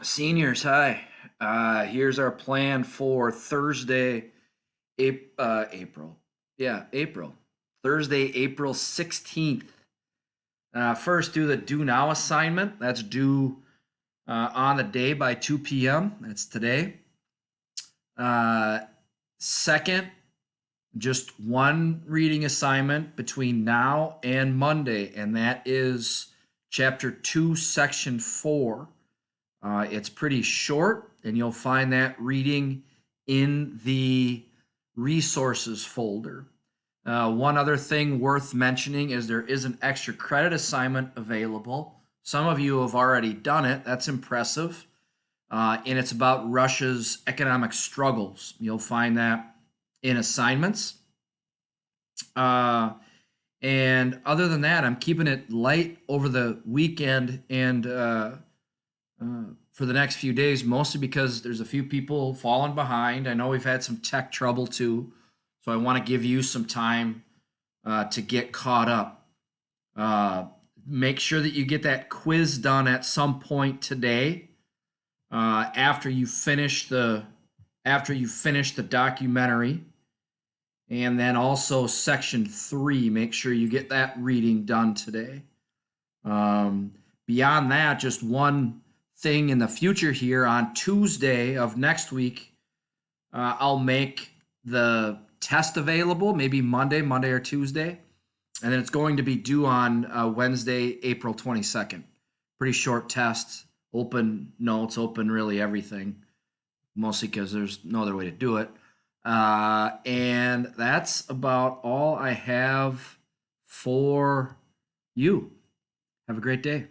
Seniors, hi. Here's our plan for Thursday, April. Yeah, April. Thursday, April 16th. First, do the due now assignment. That's due on the day by 2 p.m. That's today. Uh, Second, just one reading assignment between now and Monday, and that is chapter 2, section 4. It's pretty short, and you'll find that reading in the resources folder. One other thing worth mentioning is there is an extra credit assignment available. Some of you have already done it. That's impressive. And it's about Russia's economic struggles. You'll find that in assignments. Uh, and other than that, I'm keeping it light over the weekend and for the next few days, mostly because there's a few people falling behind. I know we've had some tech trouble too, so I want to give you some time to get caught up. Uh, Make sure that you get that quiz done at some point today after you finish the documentary, and then also section 3. Make sure you get that reading done today. Um, Beyond that, just one thing in the future here on Tuesday of next week, I'll make the test available, maybe Monday or Tuesday. And then it's going to be due on Wednesday, April 22nd. Pretty short test, open notes, open really everything, mostly because there's no other way to do it. And that's about all I have for you. Have a great day.